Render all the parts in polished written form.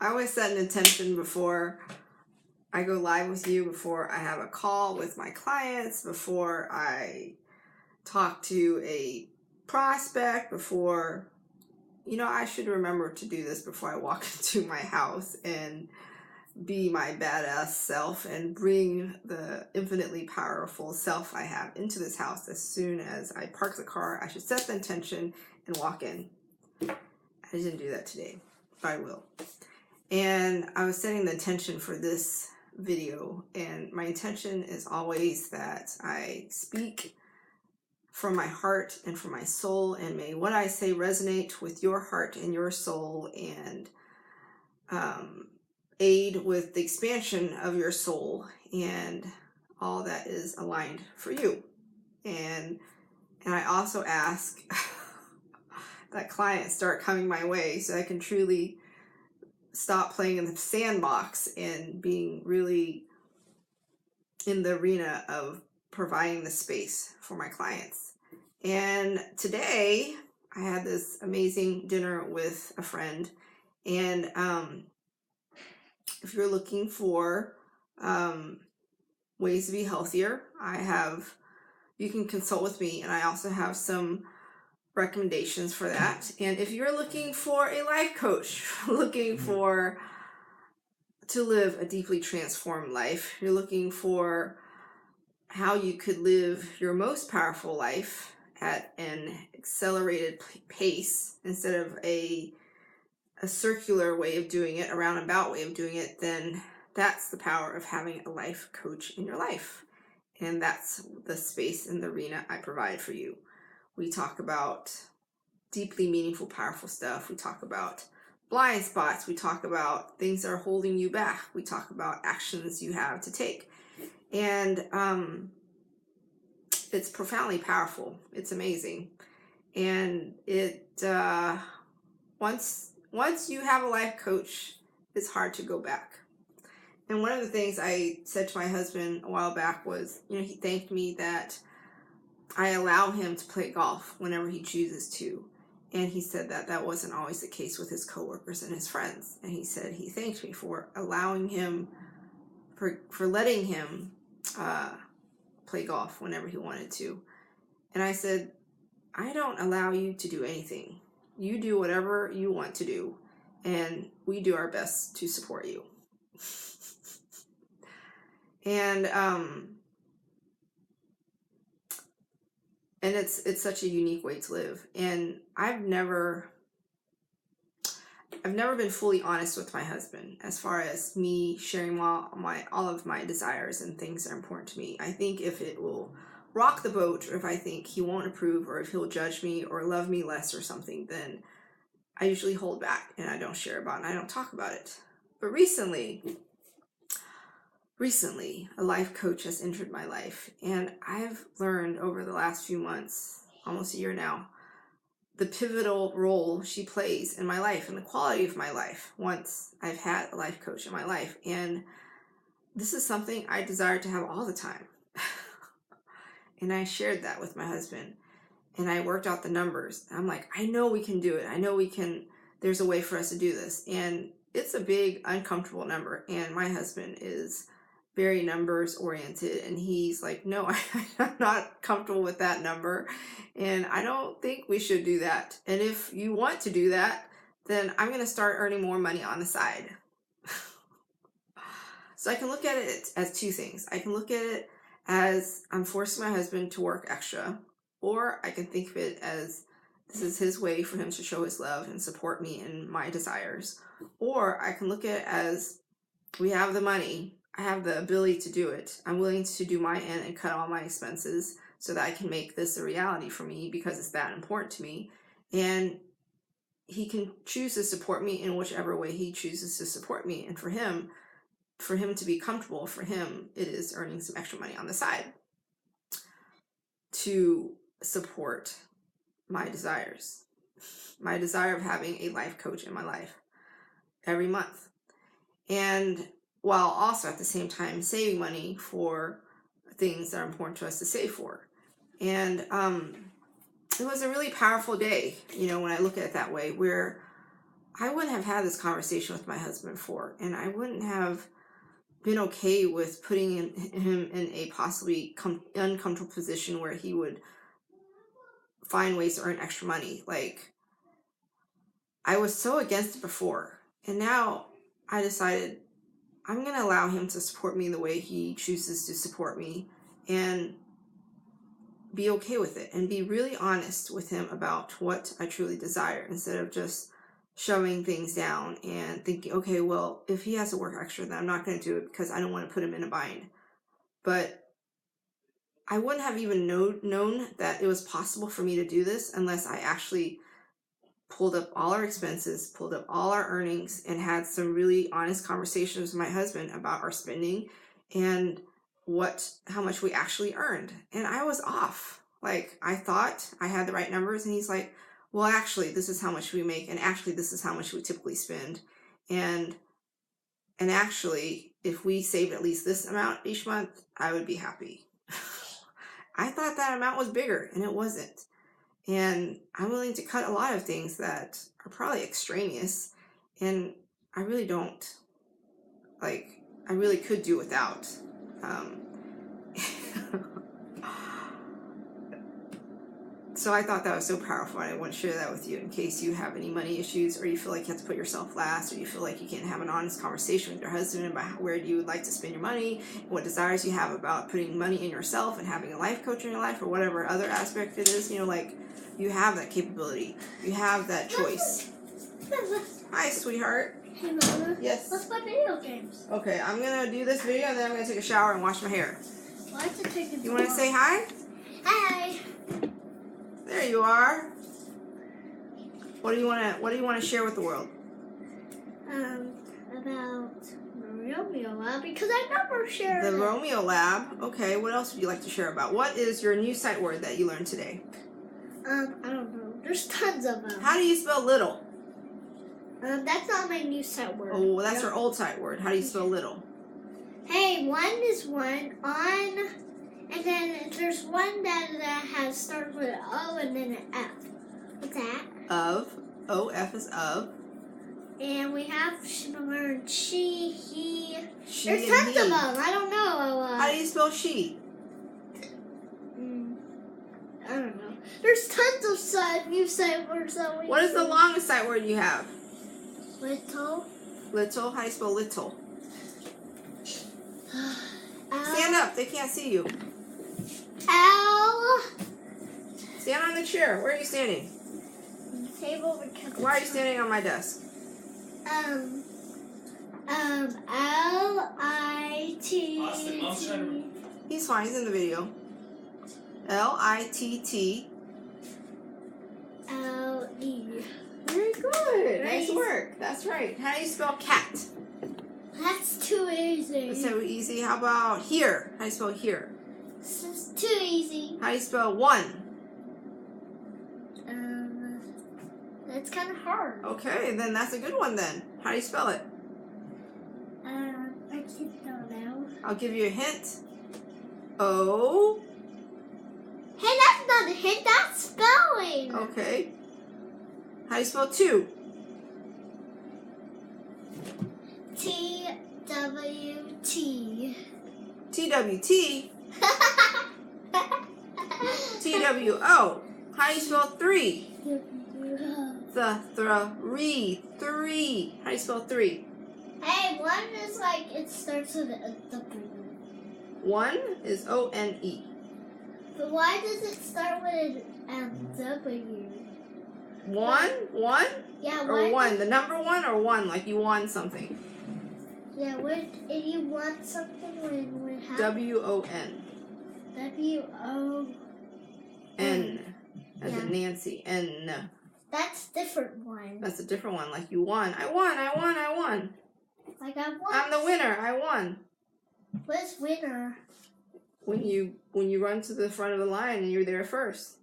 I always set an intention before I go live with you, before I have a call with my clients, before I talk to a prospect, before, I should remember to do this before I walk into my house and be my badass self and bring the infinitely powerful self I have into this house. As soon as I park the car, I should set the intention and walk in. I didn't do that today, but I will. And I was setting the intention for this video, and my intention is always that I speak from my heart and from my soul, and may what I say resonate with your heart and your soul, and aid with the expansion of your soul and all that is aligned for you. And I also ask that clients start coming my way so I can truly stop playing in the sandbox and being really in the arena of providing the space for my clients. And today I had this amazing dinner with a friend, and if you're looking for ways to be healthier, you can consult with me, and I also have some recommendations for that. And if you're looking for a life coach, looking for to live a deeply transformed life, you're looking for how you could live your most powerful life at an accelerated pace instead of a circular way of doing it, a roundabout way of doing it, then that's the power of having a life coach in your life. And that's the space and the arena I provide for you. We talk about deeply meaningful, powerful stuff. We talk about blind spots. We talk about things that are holding you back. We talk about actions you have to take. And it's profoundly powerful. It's amazing. And once you have a life coach, it's hard to go back. And one of the things I said to my husband a while back was, he thanked me that I allow him to play golf whenever he chooses to. And he said that wasn't always the case with his coworkers and his friends. And he said he thanked me for allowing him, for letting him play golf whenever he wanted to. And I said, I don't allow you to do anything. You do whatever you want to do, and we do our best to support you. And it's such a unique way to live. And I've never been fully honest with my husband as far as me sharing all of my desires and things that are important to me. I think if it will rock the boat, or if I think he won't approve, or if he'll judge me or love me less or something, then I usually hold back and I don't share about it and I don't talk about it. But recently, a life coach has entered my life, and I've learned over the last few months, almost a year now, the pivotal role she plays in my life and the quality of my life once I've had a life coach in my life. And this is something I desire to have all the time. And I shared that with my husband, and I worked out the numbers. I'm like, I know we can do it. I know there's a way for us to do this. And it's a big, uncomfortable number. And my husband is very numbers oriented, and he's like, no, I'm not comfortable with that number, and I don't think we should do that. And if you want to do that, then I'm going to start earning more money on the side. So I can look at it as two things. I can look at it as I'm forcing my husband to work extra, or I can think of it as this is his way for him to show his love and support me in my desires. Or I can look at it as we have the money, I have the ability to do it. I'm willing to do my end and cut all my expenses so that I can make this a reality for me because it's that important to me. And he can choose to support me in whichever way he chooses to support me. And for him to be comfortable, for him, it is earning some extra money on the side to support my desires. My desire of having a life coach in my life every month. And while also at the same time saving money for things that are important to us to save for. And it was a really powerful day, when I look at it that way, where I wouldn't have had this conversation with my husband before, and I wouldn't have been okay with putting him in a possibly uncomfortable position where he would find ways to earn extra money. Like, I was so against it before, and now I decided I'm going to allow him to support me the way he chooses to support me, and be okay with it, and be really honest with him about what I truly desire, instead of just shoving things down and thinking, okay, well, if he has to work extra, then I'm not going to do it because I don't want to put him in a bind. But I wouldn't have even known that it was possible for me to do this unless I actually pulled up all our expenses, pulled up all our earnings, and had some really honest conversations with my husband about our spending and how much we actually earned. And I was off. Like, I thought I had the right numbers, and he's like, well, actually, this is how much we make, and actually, this is how much we typically spend. And actually, if we saved at least this amount each month, I would be happy. I thought that amount was bigger, and it wasn't. And I'm willing to cut a lot of things that are probably extraneous, and I really don't. Like, I really could do without. So I thought that was so powerful, and I want to share that with you in case you have any money issues, or you feel like you have to put yourself last, or you feel like you can't have an honest conversation with your husband about where you would like to spend your money, what desires you have about putting money in yourself and having a life coach in your life, or whatever other aspect it is. Like, you have that capability. You have that choice. Hi, sweetheart. Hey, Mama. Yes? Let's play video games. Okay, I'm going to do this video, and then I'm going to take a shower and wash my hair. Why is it taking You want to say hi? Hi. There you are. What do you want to share with the world? About the Romeo Lab, because I never shared The it. Romeo Lab. Okay, what else would you like to share about? What is your new sight word that you learned today? I don't know. There's tons of them. How do you spell little? That's not my new sight word. Oh, well, that's your old sight word. How do you spell little? Hey, one is one on, and then there's one that has started with an O and then an F. What's that? Of. O-F is of. And we have learned she, he. She There's and tons he. of them. I don't know. How do you spell she? I don't know. There's tons of new sight words that we. What is the longest sight word you have? Little. Little. How do you spell little? L. Stand up. They can't see you. L. Stand on the chair. Where are you standing? Table because. Why are you standing on my desk? L-I-T-T. Austin, mom's trying to- He's fine. He's in the video. L-I-T-T. L-E. Very good. Nice. Nice work. That's right. How do you spell cat? That's too easy. That's so easy. How about here? How do you spell here? This is too easy. How do you spell one? That's kind of hard. Okay, then that's a good one then. How do you spell it? I just don't know. I'll give you a hint. O. Hey, that's not a hint. That's spelling. Okay. How do you spell two? T-W-T. T-W-T. T-W-O. How do you spell three? Three. How do you spell three? Hey, one is like, it starts with a W. One is O-N-E. But why does it start with a W? One? One? Yeah, Or why? one? The number one or one? Like you won something. Yeah, if you want something when how? W-O-N. W-O. N. As Yeah. in Nancy. N. That's different one. That's a different one. Like you won. I won. Like I want. I'm the winner. I won. What's winner? When you run to the front of the line and you're there first.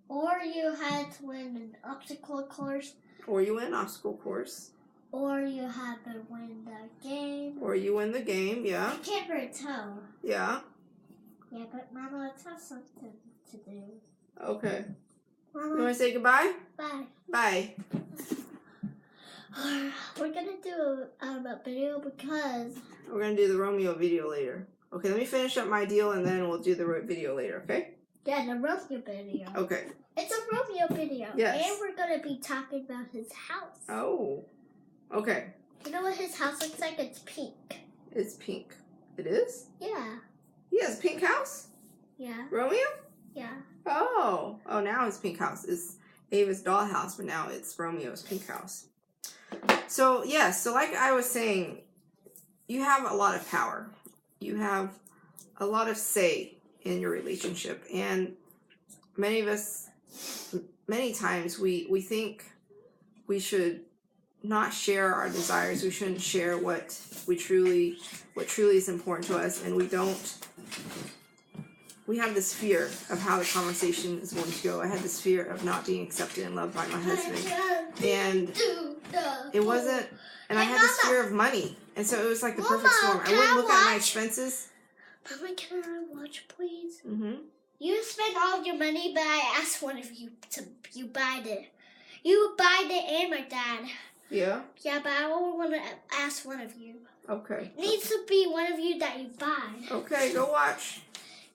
Or you had to win an obstacle course. Or you win an obstacle course. Or you had to win the game. Or you win the game. Yeah. I can't really tell. Yeah. Yeah, but Mama, let's have something to do. Okay. You Mama, want to say goodbye? bye. Bye. We're gonna do a video because We're gonna do the Romeo video later. Okay, let me finish up my deal and then we'll do the video later, okay? yeah, the Romeo video. Okay. It's a Romeo video. Yes. And we're gonna be talking about his house. Oh. Okay. You know what his house looks like? It's pink. It's pink. It is? Yeah. He has a pink house? Yeah. Romeo? Yeah. Oh. Oh, now his pink house is Ava's dollhouse, but now it's Romeo's pink house. So, yes, so like I was saying, you have a lot of power. You have a lot of say in your relationship. And many of us, many times, we think we should not share our desires. We shouldn't share what truly is important to us, and we don't. We have this fear of how the conversation is going to go. I had this fear of not being accepted and loved by my husband, and it wasn't. And I had this fear of money, and so it was like the perfect storm. I wouldn't look at my expenses. Mama, can I watch, please? Mm-hmm. You spend all your money, but I asked one of you to buy it. You buy it and my dad. Yeah. Yeah, but I only want to ask one of you. Okay. It needs to be one of you that you buy. Okay, go watch.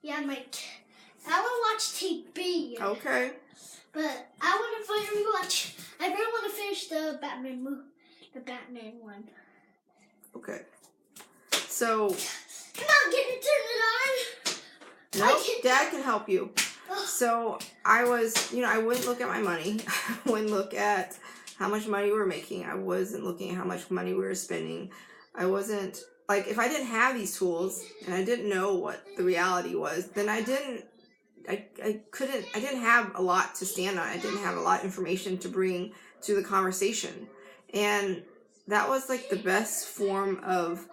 Yeah, I will watch TV. Okay. But I want to watch. I really want to finish the Batman one. Okay. So. Come on, can you turn it on? Nope, Dad can help you. So I was, I wouldn't look at my money. I wouldn't look at how much money we were making. I wasn't looking at how much money we were spending. I wasn't, like, if I didn't have these tools and I didn't know what the reality was, then I didn't have a lot to stand on. I didn't have a lot of information to bring to the conversation. And that was like the best form of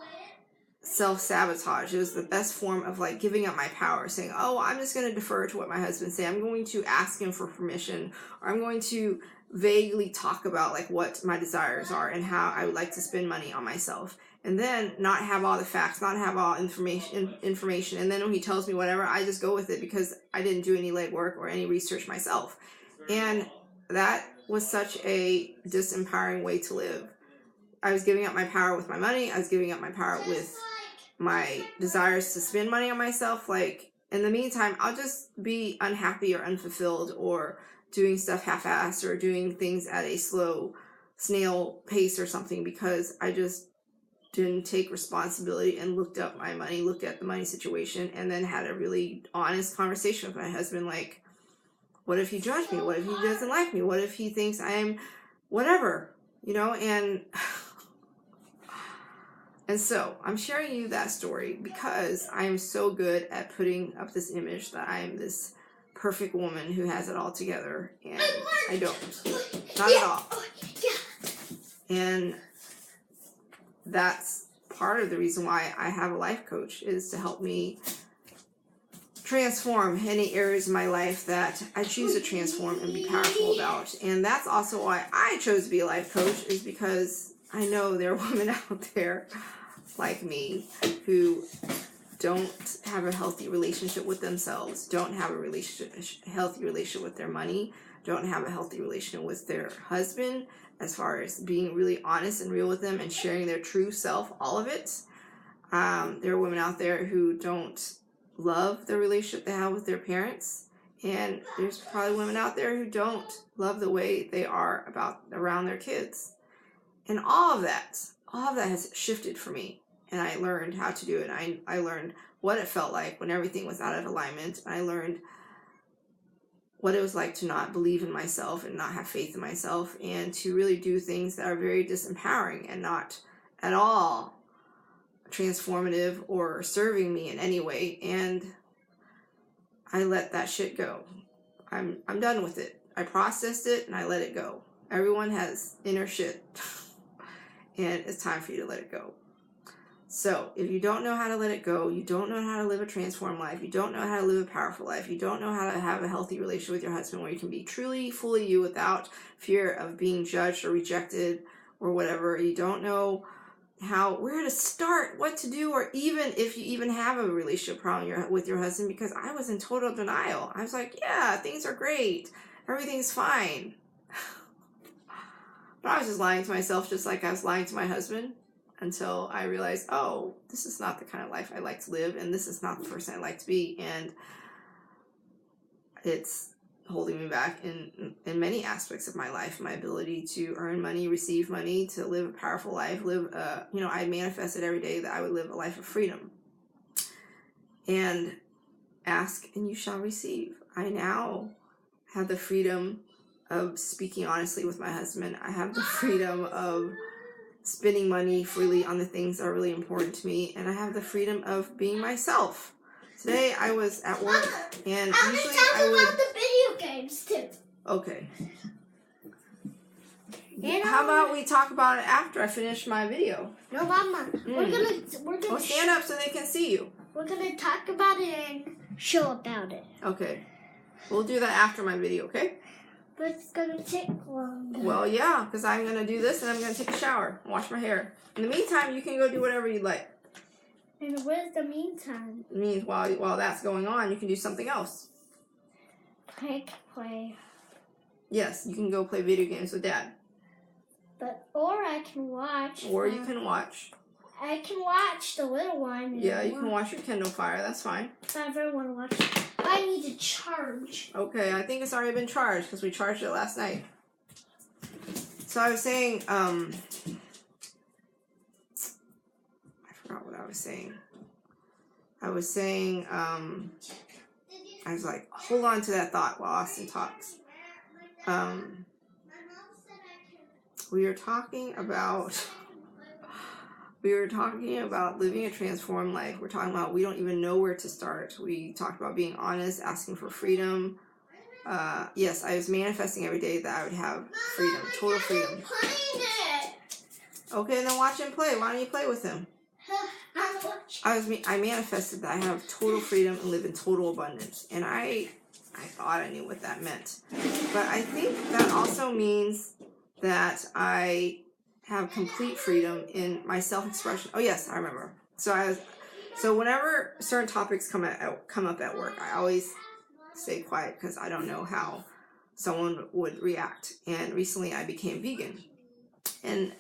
self-sabotage. It was the best form of like giving up my power, saying, oh, I'm just going to defer to what my husband say. I'm going to ask him for permission, or I'm going to vaguely talk about like what my desires are and how I would like to spend money on myself, and then not have all the facts, not have all information. And then when he tells me whatever, I just go with it because I didn't do any legwork or any research myself. And that was such a disempowering way to live. I was giving up my power with my money. I was giving up my power with my desires to spend money on myself. Like, in the meantime, I'll just be unhappy or unfulfilled or doing stuff half-assed or doing things at a slow snail pace or something because I just didn't take responsibility and looked up my money, looked at the money situation, and then had a really honest conversation with my husband. Like, what if he judged me? What if he doesn't like me? What if he thinks I'm whatever, And so I'm sharing you that story because I am so good at putting up this image that I am this perfect woman who has it all together, and I don't. Not at all. And that's part of the reason why I have a life coach, is to help me transform any areas of my life that I choose to transform and be powerful about. And that's also why I chose to be a life coach, is because I know there are women out there like me who don't have a healthy relationship with themselves, don't have a healthy relationship with their money, don't have a healthy relationship with their husband, as far as being really honest and real with them and sharing their true self, all of it. There are women out there who don't love the relationship they have with their parents, and there's probably women out there who don't love the way they are around their kids. And all of that has shifted for me. And I learned how to do it. I learned what it felt like when everything was out of alignment. I learned what it was like to not believe in myself and not have faith in myself, and to really do things that are very disempowering and not at all transformative or serving me in any way. And I let that shit go. I'm done with it. I processed it and I let it go. Everyone has inner shit and it's time for you to let it go. So if you don't know how to let it go, you don't know how to live a transformed life, you don't know how to live a powerful life, you don't know how to have a healthy relationship with your husband where you can be truly, fully you without fear of being judged or rejected or whatever, you don't know where to start, what to do, or even if you even have a relationship problem with your husband, because I was in total denial. I was like, yeah, things are great, everything's fine. But I was just lying to myself, just like I was lying to my husband, until I realized, oh, this is not the kind of life I like to live, and this is not the person I like to be, and it's holding me back in many aspects of my life. My ability to earn money, receive money, to live a powerful life, I manifested every day that I would live a life of freedom. And ask and you shall receive. I now have the freedom of speaking honestly with my husband. I have the freedom of spending money freely on the things that are really important to me, and I have the freedom of being myself. Today I was at work, and usually I would about the video games too. Okay. And how about we talk about it after I finish my video? No, Mama. We're gonna. Well, stand up so they can see you. We're gonna talk about it and show about it. Okay. We'll do that after my video, okay? But it's gonna take long. Well, yeah, because I'm gonna do this and I'm gonna take a shower, wash my hair. In the meantime, you can go do whatever you'd like. And where's the meantime? It means while that's going on, you can do something else. Play. Yes, you can go play video games with Dad. Or I can watch. Or you can watch. I can watch the little one. Yeah, you can watch your Kindle Fire. That's fine. If I ever want to watch it. I need to charge. Okay, I think it's already been charged because we charged it last night. So I was saying, I forgot what I was saying. I was saying, I was like, hold on to that thought while Austin talks. We were talking about living a transformed life. We're talking about we don't even know where to start. We talked about being honest, asking for freedom. Yes, I was manifesting every day that I would have freedom, total freedom. Okay, then watch him play. Why don't you play with him? I manifested that I have total freedom and live in total abundance. And I thought I knew what that meant. But I think that also means that I have complete freedom in my self-expression. Oh yes, I remember. So whenever certain topics come up at work, I always stay quiet because I don't know how someone would react. And recently I became vegan. And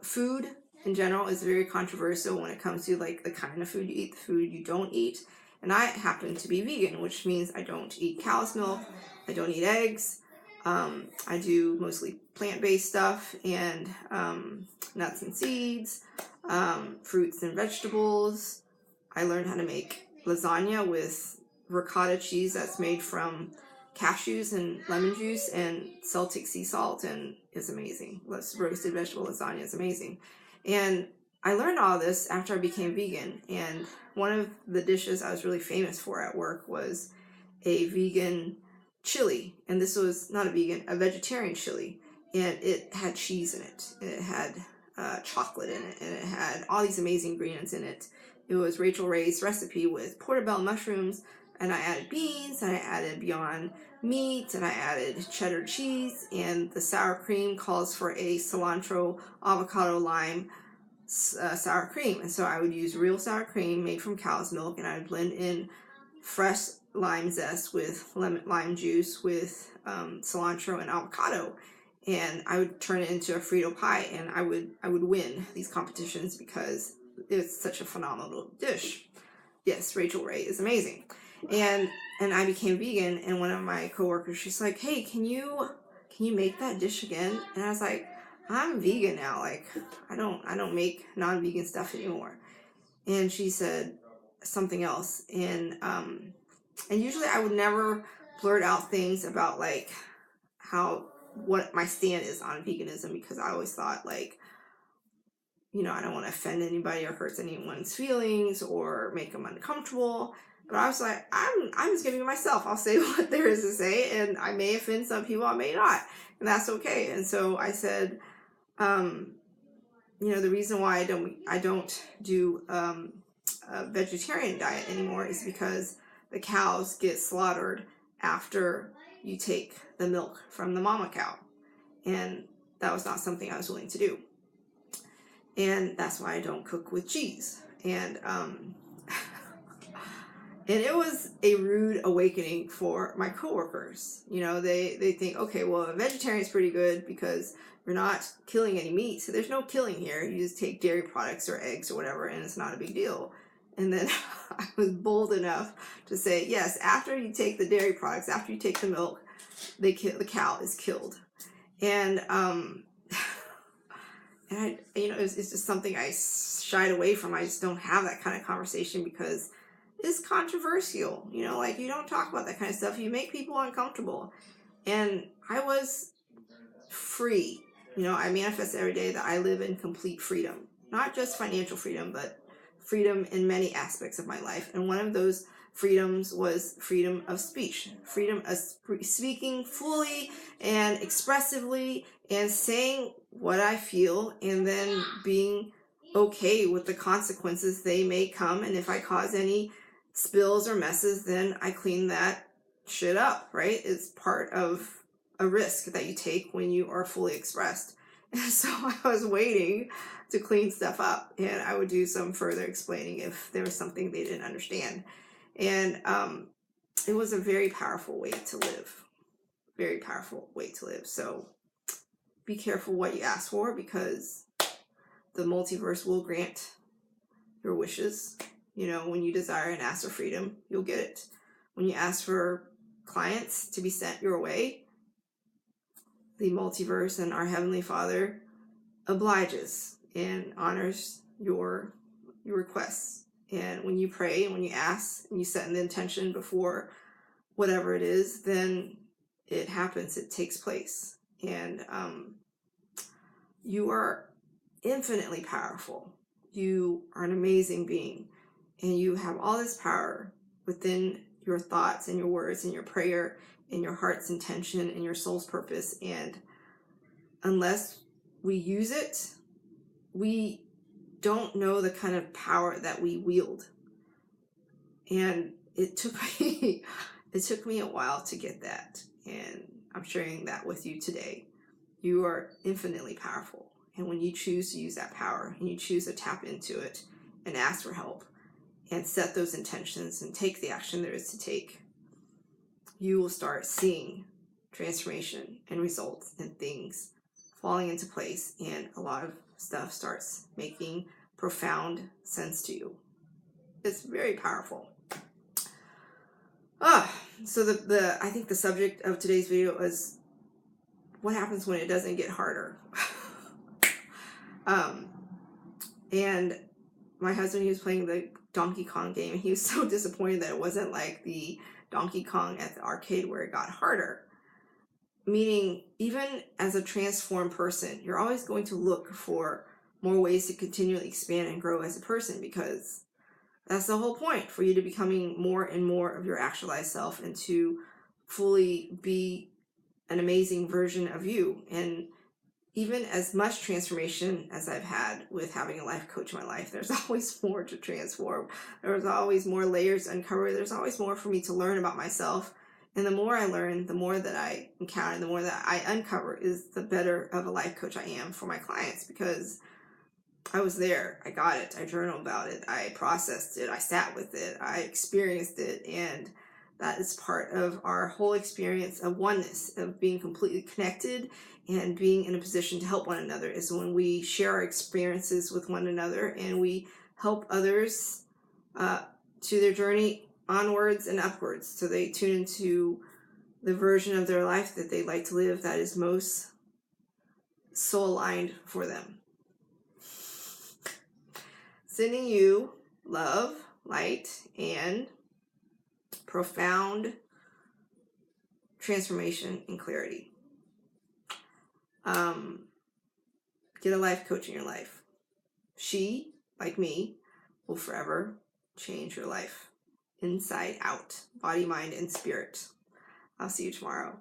food in general is very controversial when it comes to like the kind of food you eat, the food you don't eat. And I happen to be vegan, which means I don't eat cow's milk, I don't eat eggs. I do mostly plant-based stuff and nuts and seeds, fruits and vegetables. I learned how to make lasagna with ricotta cheese that's made from cashews and lemon juice and Celtic sea salt, and it's amazing. Roasted vegetable lasagna is amazing. And I learned all this after I became vegan, and one of the dishes I was really famous for at work was a vegan chili, and this was not a vegetarian chili, and it had cheese in it, and it had chocolate in it, and it had all these amazing ingredients in it. It was Rachel Ray's recipe with portobello mushrooms, and I added beans, and I added Beyond Meat, and I added cheddar cheese, and the sour cream calls for a cilantro, avocado, lime sour cream. And so I would use real sour cream made from cow's milk, and I would blend in fresh lime zest with lime juice with cilantro and avocado, and I would turn it into a Frito pie, and I would win these competitions because it's such a phenomenal dish. Yes, Rachel Ray is amazing. And I became vegan, and one of my coworkers, she's like, hey, can you make that dish again? And I was like, I'm vegan now, like I don't make non-vegan stuff anymore. And she said something else, and usually I would never blurt out things about like what my stand is on veganism, because I always thought like, I don't want to offend anybody or hurt anyone's feelings or make them uncomfortable. But I was like, I'm just gonna be myself. I'll say what there is to say, and I may offend some people, I may not, and that's okay. And so I said, the reason why I don't do a vegetarian diet anymore is because the cows get slaughtered after you take the milk from the mama cow, and that was not something I was willing to do. And that's why I don't cook with cheese. And and it was a rude awakening for my coworkers. They think, okay, well, a vegetarian is pretty good because We're not killing any meat. So there's no killing here. You just take dairy products or eggs or whatever, and it's not a big deal. And then I was bold enough to say, yes, after you take the dairy products, after you take the milk, the cow is killed. And and it's just something I shied away from. I just don't have that kind of conversation because it's controversial. Like, you don't talk about that kind of stuff. You make people uncomfortable. And I was free. I manifest every day that I live in complete freedom. Not just financial freedom, but freedom in many aspects of my life. And one of those freedoms was freedom of speech, freedom of speaking fully and expressively and saying what I feel, and then being okay with the consequences they may come. And if I cause any spills or messes, then I clean that shit up, right? It's part of a risk that you take when you are fully expressed. And so I was waiting to clean stuff up, and I would do some further explaining if there was something they didn't understand. And it was a very powerful way to live. Very powerful way to live. So be careful what you ask for, because the multiverse will grant your wishes. When you desire and ask for freedom, you'll get it. When you ask for clients to be sent your way, the multiverse and our Heavenly Father obliges and honors your requests. And when you pray and when you ask and you set an intention before whatever it is, then it happens, it takes place. And you are infinitely powerful. You are an amazing being, and you have all this power within your thoughts and your words and your prayer and your heart's intention and your soul's purpose. And unless we use it, we don't know the kind of power that we wield. And it took me a while to get that. And I'm sharing that with you today. You are infinitely powerful. And when you choose to use that power and you choose to tap into it and ask for help and set those intentions and take the action there is to take, you will start seeing transformation and results and things falling into place, and a lot of stuff starts making profound sense to you. It's very powerful. So I think the subject of today's video is what happens when it doesn't get harder. And my husband, he was playing the Donkey Kong game, and he was so disappointed that it wasn't like the Donkey Kong at the arcade where it got harder. Meaning, even as a transformed person, you're always going to look for more ways to continually expand and grow as a person, because that's the whole point, for you to becoming more and more of your actualized self and to fully be an amazing version of you. And even as much transformation as I've had with having a life coach in my life, there's always more to transform. There's always more layers to uncover. There's always more for me to learn about myself. And the more I learn, the more that I encounter, the more that I uncover, is the better of a life coach I am for my clients, because I was there. I got it. I journaled about it. I processed it. I sat with it. I experienced it. And that is part of our whole experience of oneness, of being completely connected and being in a position to help one another, is when we share our experiences with one another and we help others to their journey onwards and upwards, so they tune into the version of their life that they like to live that is most soul aligned for them. Sending you love, light, and profound transformation and clarity. Get a life coach in your life. She, like me, will forever change your life. Inside out, body, mind, and spirit. I'll see you tomorrow.